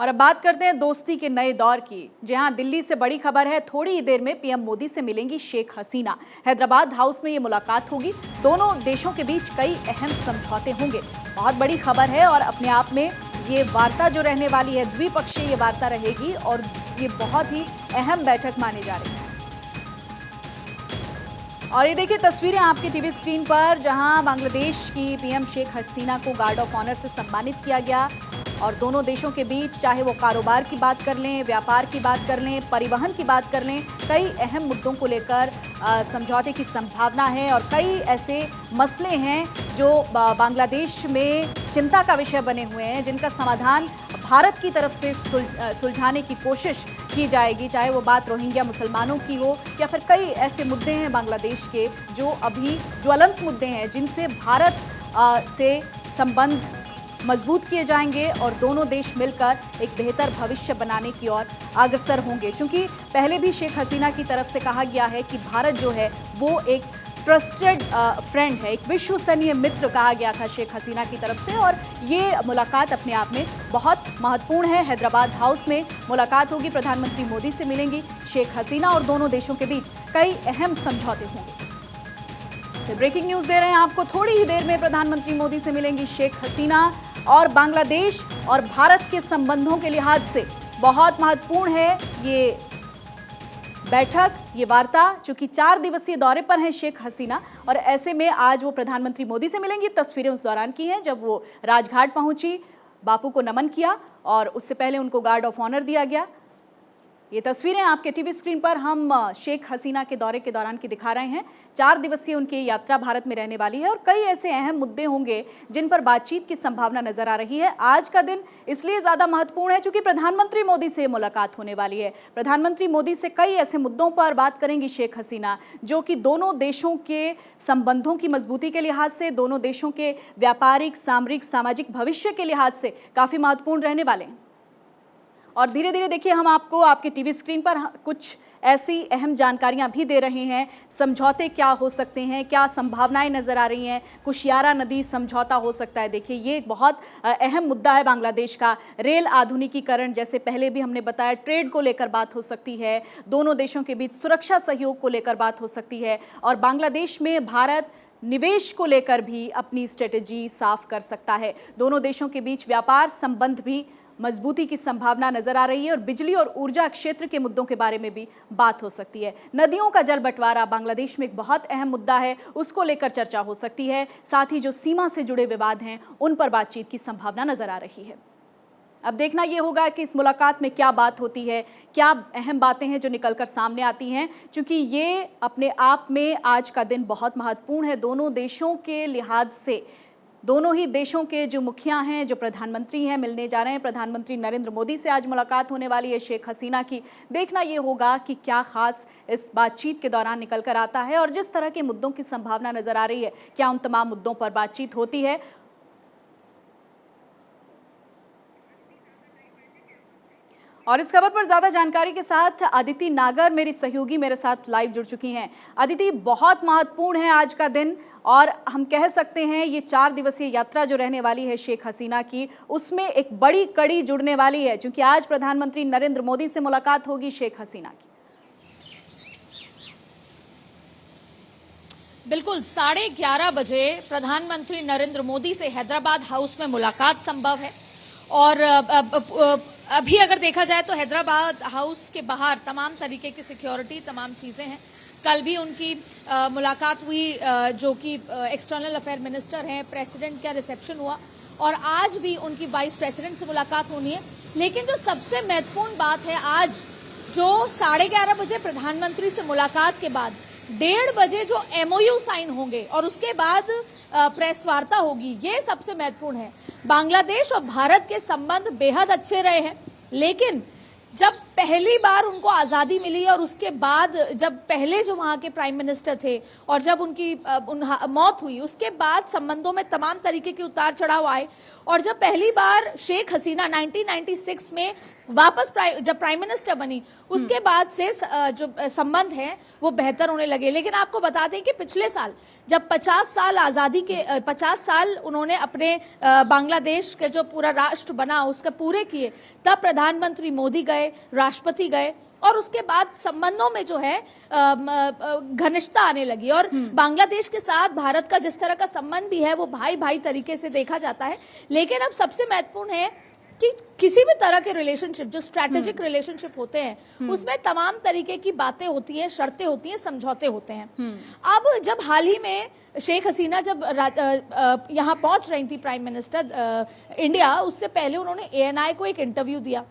और अब बात करते हैं दोस्ती के नए दौर की। जी हां, दिल्ली से बड़ी खबर है। थोड़ी ही देर में पीएम मोदी से मिलेंगी शेख हसीना। हैदराबाद हाउस में ये मुलाकात होगी। दोनों देशों के बीच कई अहम समझौते होंगे। बहुत बड़ी खबर है और अपने आप में ये वार्ता जो रहने वाली है, द्विपक्षीय ये वार्ता रहेगी और ये बहुत ही अहम बैठक मानी जा रही है। और ये देखिए तस्वीरें आपकी टीवी स्क्रीन पर, जहां बांग्लादेश की पीएम शेख हसीना को गार्ड ऑफ ऑनर से सम्मानित किया गया। और दोनों देशों के बीच चाहे वो कारोबार की बात कर लें, व्यापार की बात कर लें, परिवहन की बात कर लें, कई अहम मुद्दों को लेकर समझौते की संभावना है। और कई ऐसे मसले हैं जो बांग्लादेश में चिंता का विषय बने हुए हैं, जिनका समाधान भारत की तरफ से सुलझाने की कोशिश की जाएगी, चाहे वो बात रोहिंग्या मुसलमानों की हो या फिर कई ऐसे मुद्दे हैं बांग्लादेश के जो अभी ज्वलंत मुद्दे हैं, जिनसे भारत से संबंध मजबूत किए जाएंगे और दोनों देश मिलकर एक बेहतर भविष्य बनाने की ओर अग्रसर होंगे। क्योंकि पहले भी शेख हसीना की तरफ से कहा गया है कि भारत जो है वो एक ट्रस्टेड फ्रेंड है, एक विश्वसनीय मित्र कहा गया था शेख हसीना की तरफ से। और ये मुलाकात अपने आप में बहुत महत्वपूर्ण है। हैदराबाद हाउस में मुलाकात होगी, प्रधानमंत्री मोदी से मिलेंगी शेख हसीना और दोनों देशों के बीच कई अहम समझौते होंगे। ब्रेकिंग न्यूज दे रहे हैं आपको, थोड़ी ही देर में प्रधानमंत्री मोदी से मिलेंगी शेख हसीना और बांग्लादेश और भारत के संबंधों के लिहाज से बहुत महत्वपूर्ण है ये बैठक, ये वार्ता। चूंकि 4 दिवसीय दौरे पर हैं शेख हसीना और ऐसे में आज वो प्रधानमंत्री मोदी से मिलेंगी। तस्वीरें उस दौरान की हैं जब वो राजघाट पहुंची, बापू को नमन किया और उससे पहले उनको गार्ड ऑफ ऑनर दिया गया। ये तस्वीरें आपके टीवी स्क्रीन पर हम शेख हसीना के दौरे के दौरान की दिखा रहे हैं। 4 दिवसीय उनकी यात्रा भारत में रहने वाली है और कई ऐसे अहम मुद्दे होंगे जिन पर बातचीत की संभावना नजर आ रही है। आज का दिन इसलिए ज्यादा महत्वपूर्ण है क्योंकि प्रधानमंत्री मोदी से मुलाकात होने वाली है। प्रधानमंत्री मोदी से कई ऐसे मुद्दों पर बात करेंगी शेख हसीना जो कि दोनों देशों के संबंधों की मजबूती के लिहाज से, दोनों देशों के व्यापारिक, सामरिक, सामाजिक भविष्य के लिहाज से काफी महत्वपूर्ण रहने वाले हैं। और धीरे धीरे देखिए हम आपको आपके टीवी स्क्रीन पर कुछ ऐसी अहम जानकारियां भी दे रहे हैं। समझौते क्या हो सकते हैं, क्या संभावनाएं नजर आ रही हैं। कुशियारा नदी समझौता हो सकता है। देखिए ये एक बहुत अहम मुद्दा है बांग्लादेश का। रेल आधुनिकीकरण, जैसे पहले भी हमने बताया, ट्रेड को लेकर बात हो सकती है। दोनों देशों के बीच सुरक्षा सहयोग को लेकर बात हो सकती है और बांग्लादेश में भारत निवेश को लेकर भी अपनी स्ट्रेटेजी साफ कर सकता है। दोनों देशों के बीच व्यापार संबंध भी मजबूती की संभावना नजर आ रही है और बिजली और ऊर्जा क्षेत्र के मुद्दों के बारे में भी बात हो सकती है। नदियों का जल बंटवारा बांग्लादेश में एक बहुत अहम मुद्दा है, उसको लेकर चर्चा हो सकती है। साथ ही जो सीमा से जुड़े विवाद हैं उन पर बातचीत की संभावना नजर आ रही है। अब देखना यह होगा कि इस मुलाकात में क्या बात होती है, क्या अहम बातें हैं जो निकलकर सामने आती हैं, क्योंकि ये अपने आप में आज का दिन बहुत महत्वपूर्ण है दोनों देशों के लिहाज से। दोनों ही देशों के जो मुखिया हैं, जो प्रधानमंत्री हैं, मिलने जा रहे हैं। प्रधानमंत्री नरेंद्र मोदी से आज मुलाकात होने वाली है शेख हसीना की। देखना ये होगा कि क्या खास इस बातचीत के दौरान निकल कर आता है और जिस तरह के मुद्दों की संभावना नजर आ रही है, क्या उन तमाम मुद्दों पर बातचीत होती है। और इस खबर पर ज्यादा जानकारी के साथ अदिति नागर मेरी सहयोगी मेरे साथ लाइव जुड़ चुकी हैं। अदिति, बहुत महत्वपूर्ण है आज का दिन और हम कह सकते हैं ये 4 दिवसीय यात्रा जो रहने वाली है शेख हसीना की, उसमें एक बड़ी कड़ी जुड़ने वाली है क्योंकि आज प्रधानमंत्री नरेंद्र मोदी से मुलाकात होगी शेख हसीना की। बिल्कुल 11:30 बजे प्रधानमंत्री नरेंद्र मोदी से हैदराबाद हाउस में मुलाकात संभव है। और अभी अगर देखा जाए तो हैदराबाद हाउस के बाहर तमाम तरीके की सिक्योरिटी, तमाम चीजें हैं। कल भी उनकी मुलाकात हुई जो कि एक्सटर्नल अफेयर मिनिस्टर हैं, प्रेसिडेंट का रिसेप्शन हुआ और आज भी उनकी वाइस प्रेसिडेंट से मुलाकात होनी है। लेकिन जो सबसे महत्वपूर्ण बात है, आज जो 11:30 बजे प्रधानमंत्री से मुलाकात के बाद 1:30 बजे जो MOU साइन होंगे और उसके बाद प्रेस वार्ता होगी, ये सबसे महत्वपूर्ण है। बांग्लादेश और भारत के संबंध बेहद अच्छे रहे हैं, लेकिन जब पहली बार उनको आज़ादी मिली और उसके बाद जब पहले जो वहाँ के प्राइम मिनिस्टर थे और जब उनकी मौत हुई, उसके बाद संबंधों में तमाम तरीके के उतार चढ़ाव आए। और जब पहली बार शेख हसीना 1996 में वापस जब प्राइम मिनिस्टर बनी, उसके बाद से जो संबंध हैं वो बेहतर होने लगे। लेकिन आपको बता दें कि पिछले साल जब 50 साल आज़ादी के 50 साल उन्होंने अपने बांग्लादेश के जो पूरा राष्ट्र बना उसके पूरे किए, तब प्रधानमंत्री मोदी गए, राष्ट्रपति गए और उसके बाद संबंधों में जो है घनिष्ठता आने लगी। और बांग्लादेश के साथ भारत का जिस तरह का संबंध भी है वो भाई भाई तरीके से देखा जाता है। लेकिन अब सबसे महत्वपूर्ण है कि किसी भी तरह के रिलेशनशिप, जो स्ट्रैटेजिक रिलेशनशिप होते हैं, उसमें तमाम तरीके की बातें होती हैं, शर्तें होती हैं, समझौते होते हैं। अब जब हाल ही में शेख हसीना जब यहाँ पहुंच रही थी प्राइम मिनिस्टर इंडिया, उससे पहले उन्होंने ANI को एक इंटरव्यू दिया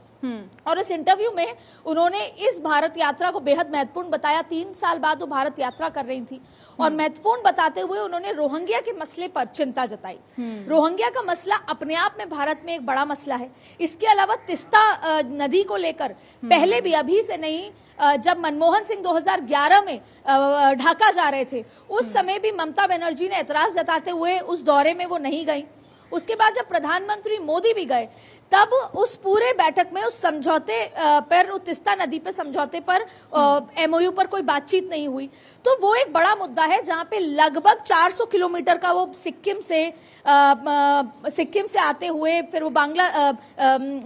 और इस इंटरव्यू में उन्होंने इस भारत यात्रा को बेहद महत्वपूर्ण बताया। 3 साल बाद वो भारत यात्रा कर रही थी और महत्वपूर्ण बताते हुए उन्होंने रोहिंग्या के मसले पर चिंता जताई। रोहिंग्या का मसला अपने आप में भारत में एक बड़ा मसला है। इसके अलावा तिस्ता नदी को लेकर पहले भी, अभी से नहीं, जब मनमोहन सिंह 2011 में ढाका जा रहे थे, उस समय भी ममता बनर्जी ने एतराज जताते हुए उस दौरे में वो नहीं गई। उसके बाद जब प्रधानमंत्री मोदी भी गए, तब उस पूरे बैठक में उस समझौते पर, तिस्ता नदी पर समझौते पर MOU पर कोई बातचीत नहीं हुई। तो वो एक बड़ा मुद्दा है जहां पे लगभग 400 किलोमीटर का वो सिक्किम से आते हुए, फिर वो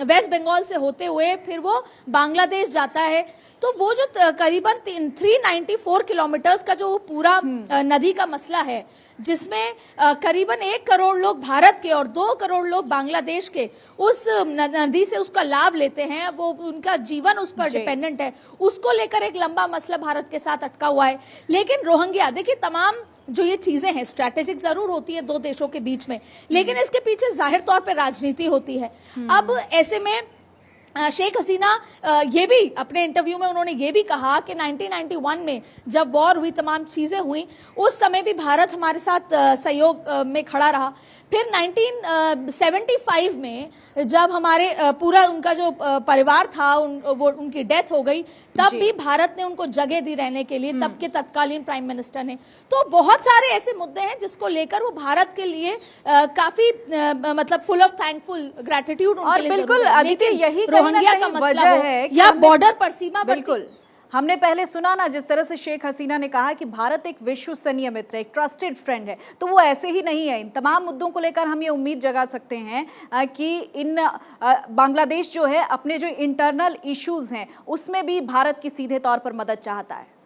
वेस्ट बंगाल से होते हुए फिर वो बांग्लादेश जाता है। तो वो जो करीबन 394 किलोमीटर्स का जो पूरा नदी का मसला है, जिसमें करीबन 1 करोड़ लोग भारत के और 2 करोड़ लोग बांग्लादेश के उस नदी से उसका लाभ लेते हैं, वो उनका जीवन उस पर डिपेंडेंट है, उसको लेकर एक लंबा मसला भारत के साथ अटका हुआ है। लेकिन रोहिंग्या, देखिए, तमाम जो ये चीजें हैं स्ट्रैटेजिक जरूर होती है 2 देशों के बीच में, लेकिन इसके पीछे जाहिर तौर पर राजनीति होती है। अब ऐसे में शेख हसीना ये भी अपने इंटरव्यू में उन्होंने ये भी कहा कि 1991 में जब वॉर हुई, तमाम चीजें हुई, उस समय भी भारत हमारे साथ सहयोग में खड़ा रहा। फिर 1975 में जब हमारे पूरा उनका जो परिवार था वो उनकी डेथ हो गई, तब भी भारत ने उनको जगह दी रहने के लिए, तब के तत्कालीन प्राइम मिनिस्टर ने। तो बहुत सारे ऐसे मुद्दे हैं जिसको लेकर वो भारत के लिए काफी मतलब फुल ऑफ थैंकफुल ग्रेटिट्यूड उनके लिए। बिल्कुल आदित्य, यही रोहिंग्या का मसला है या बॉर्डर पर सीमा, बिल्कुल हमने पहले सुना ना जिस तरह से शेख हसीना ने कहा कि भारत एक विश्वसनीय मित्र है, एक ट्रस्टेड फ्रेंड है, तो वो ऐसे ही नहीं है। इन तमाम मुद्दों को लेकर हम ये उम्मीद जगा सकते हैं कि इन बांग्लादेश जो है अपने जो इंटरनल इश्यूज हैं उसमें भी भारत की सीधे तौर पर मदद चाहता है।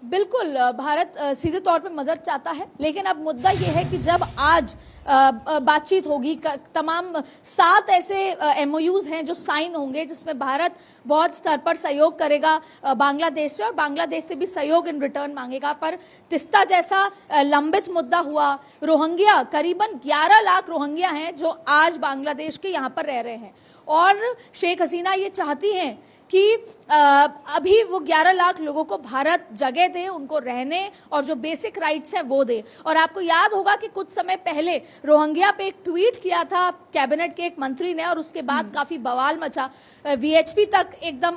बिल्कुल, भारत सीधे तौर पर मदद चाहता है, लेकिन अब मुद्दा यह है कि जब आज बातचीत होगी, तमाम 7 ऐसे MOUs हैं जो साइन होंगे, जिसमें भारत बहुत स्तर पर सहयोग करेगा बांग्लादेश से और बांग्लादेश से भी सहयोग इन रिटर्न मांगेगा। पर तिस्ता जैसा लंबित मुद्दा हुआ, रोहिंग्या, करीबन 11 लाख रोहिंग्या हैं जो आज बांग्लादेश के यहाँ पर रह रहे हैं और शेख हसीना ये चाहती हैं कि अभी वो 11 लाख लोगों को भारत जगह दे, उनको रहने और जो बेसिक राइट्स हैं वो दे। और आपको याद होगा कि कुछ समय पहले रोहिंग्या पे एक ट्वीट किया था कैबिनेट के एक मंत्री ने और उसके बाद काफी बवाल मचा। VHP तक एकदम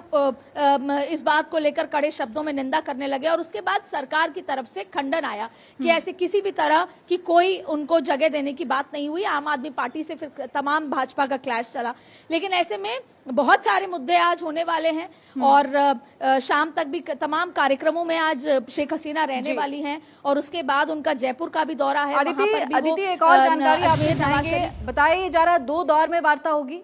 इस बात को लेकर कड़े शब्दों में निंदा करने लगे और उसके बाद सरकार की तरफ से खंडन आया कि ऐसे किसी भी तरह की कोई उनको जगह देने की बात नहीं हुई। आम आदमी पार्टी से फिर तमाम भाजपा का क्लैश चला। लेकिन ऐसे में बहुत सारे मुद्दे आज होने वाले हैं और शाम तक भी तमाम कार्यक्रमों में आज शेख हसीना रहने वाली हैं और उसके बाद उनका जयपुर का भी दौरा है। अदिति, एक और जानकारी आपसे चाहेंगे, बताया जा रहा है 2 दौर में वार्ता होगी।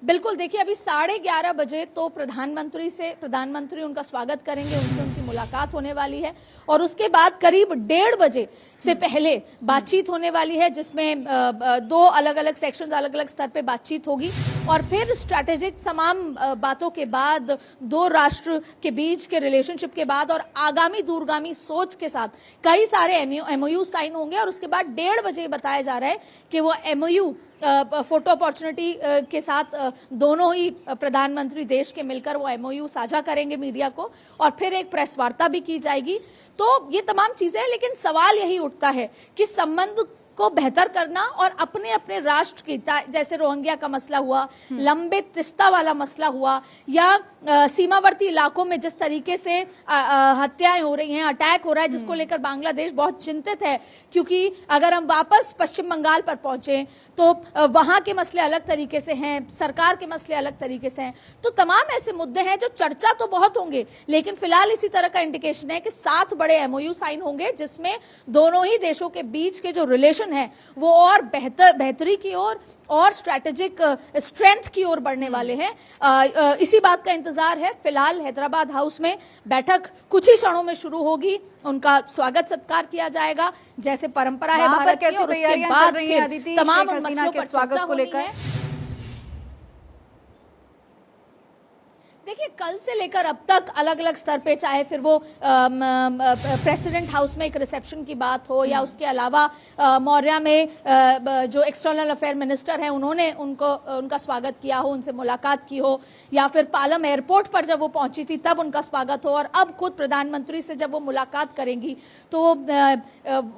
बिल्कुल, देखिए, अभी 11:30 बजे तो प्रधानमंत्री उनका स्वागत करेंगे, उनसे उनकी मुलाकात होने वाली है और उसके बाद करीब 1:30 बजे से पहले बातचीत होने वाली है, जिसमें 2 अलग अलग सेक्शन, अलग अलग स्तर पे बातचीत होगी और फिर स्ट्रैटेजिक तमाम बातों के बाद, 2 राष्ट्र के बीच के रिलेशनशिप के बाद और आगामी दूरगामी सोच के साथ कई सारे MOU साइन होंगे और उसके बाद 1:30 बजे बताया जा रहा है कि वो MOU फोटो अपॉर्चुनिटी के साथ दोनों ही प्रधानमंत्री देश के मिलकर वो एमओयू साझा करेंगे मीडिया को, और फिर एक प्रेस वार्ता भी की जाएगी। तो ये तमाम चीजें हैं, लेकिन सवाल यही उठता है कि संबंध को बेहतर करना और अपने अपने राष्ट्र की, जैसे रोहिंग्या का मसला हुआ, लंबे तिस्ता वाला मसला हुआ, या सीमावर्ती इलाकों में जिस तरीके से हत्याएं हो रही हैं, अटैक हो रहा है, जिसको लेकर बांग्लादेश बहुत चिंतित है। क्योंकि अगर हम वापस पश्चिम बंगाल पर पहुंचे तो वहां के मसले अलग तरीके से हैं, सरकार के मसले अलग तरीके से हैं। तो तमाम ऐसे मुद्दे हैं जो चर्चा तो बहुत होंगे, लेकिन फिलहाल इसी तरह का इंडिकेशन है कि 7 बड़े एमओयू साइन होंगे, जिसमें दोनों ही देशों के बीच के जो रिलेशन है वो और बेहतरी की ओर और स्ट्रैटेजिक स्ट्रेंथ की ओर बढ़ने वाले हैं। इसी बात का इंतजार है। फिलहाल हैदराबाद हाउस में बैठक कुछ ही क्षणों में शुरू होगी, उनका स्वागत सत्कार किया जाएगा जैसे परंपरा है भारत की, और उसके बाद फिर तमाम मसलों पर चर्चा होनी है। देखिए, कल से लेकर अब तक अलग अलग स्तर पे, चाहे फिर वो प्रेसिडेंट हाउस में एक रिसेप्शन की बात हो, या उसके अलावा मौर्या में जो एक्सटर्नल अफेयर मिनिस्टर हैं उन्होंने उनका स्वागत किया हो, उनसे मुलाकात की हो, या फिर पालम एयरपोर्ट पर जब वो पहुंची थी तब उनका स्वागत हो, और अब खुद प्रधानमंत्री से जब वो मुलाकात करेंगी तो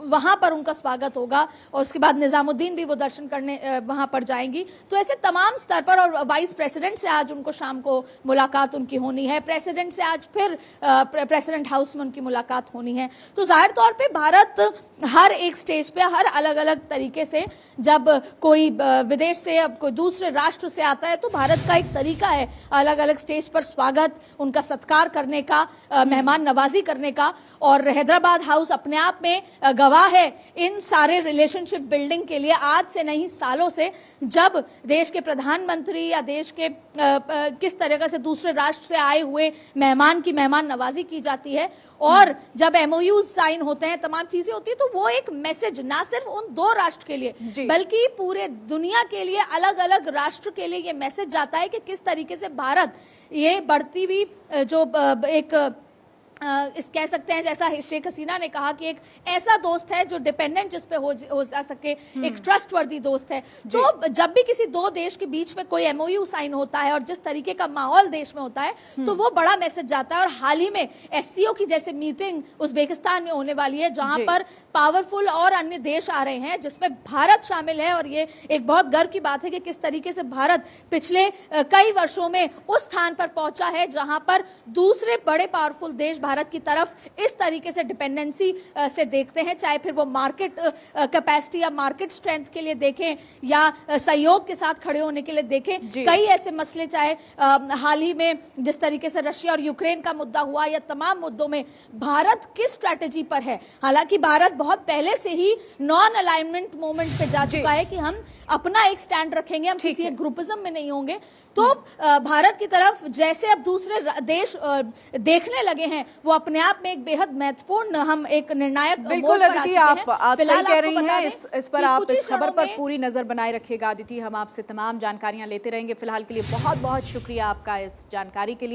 वहां पर उनका स्वागत होगा, और उसके बाद निजामुद्दीन भी वो दर्शन करने वहां पर जाएंगी। तो ऐसे तमाम स्तर पर, और वाइस प्रेसिडेंट से आज उनको शाम को मुलाकात उनकी होनी है, प्रेसिडेंट से आज फिर प्रेसिडेंट हाउस में उनकी मुलाकात होनी है। तो जाहिर तौर पे भारत हर एक स्टेज पे, हर अलग अलग तरीके से, जब कोई विदेश से, अब कोई दूसरे राष्ट्र से आता है, तो भारत का एक तरीका है अलग अलग स्टेज पर स्वागत, उनका सत्कार करने का, मेहमान नवाजी करने का। और हैदराबाद हाउस अपने आप में गवाह है इन सारे रिलेशनशिप बिल्डिंग के लिए, आज से नहीं सालों से, जब देश के प्रधानमंत्री या देश के किस तरह से दूसरे राष्ट्र से आए हुए मेहमान की मेहमान नवाजी की जाती है, और जब एमओयूज साइन होते हैं, तमाम चीजें होती है, तो वो एक मैसेज ना सिर्फ उन 2 राष्ट्र के लिए बल्कि पूरे दुनिया के लिए, अलग अलग राष्ट्र के लिए ये मैसेज जाता है कि किस तरीके से भारत ये बढ़ती हुई जो एक कह सकते हैं, जैसा शेख हसीना ने कहा कि एक ऐसा दोस्त है जो डिपेंडेंट जिस पे हो जा सके, एक ट्रस्टवर्दी दोस्त है। तो जब भी किसी 2 देश के बीच में कोई एमओयू साइन होता है और जिस तरीके का माहौल देश में होता है, तो वो बड़ा मैसेज जाता है। और हाल ही में एससीओ की जैसे मीटिंग उज्बेकिस्तान में होने वाली है, जहां पर पावरफुल और अन्य देश आ रहे हैं, जिसमें भारत शामिल है, और ये एक बहुत गर्व की बात है कि किस तरीके से भारत पिछले कई वर्षों में उस स्थान पर पहुंचा है जहां पर दूसरे बड़े पावरफुल देश भारत की तरफ इस तरीके से डिपेंडेंसी से देखते हैं, चाहे फिर वो मार्केट कैपेसिटी या मार्केट स्ट्रेंथ के लिए देखें, या सहयोग के साथ खड़े होने के लिए देखें। कई ऐसे मसले, चाहे हाल ही में जिस तरीके से रशिया और यूक्रेन का मुद्दा हुआ, या तमाम मुद्दों में भारत किस स्ट्रैटेजी पर है। हालांकि भारत बहुत पहले से ही नॉन अलाइनमेंट मूवमेंट पे जा चुका है कि हम अपना एक स्टैंड रखेंगे, हम किसी एक ग्रुपिज्म में नहीं होंगे। तो भारत की तरफ जैसे अब दूसरे देश देखने लगे हैं, वो अपने आप में एक बेहद महत्वपूर्ण, हम एक निर्णायक बिल्कुल अदिति, आप सही कह रही हैं। इस पर आप इस खबर पर पूरी नजर बनाए रखिएगा अदिति, हम आपसे तमाम जानकारियां लेते रहेंगे। फिलहाल के लिए बहुत बहुत शुक्रिया आपका इस जानकारी के लिए।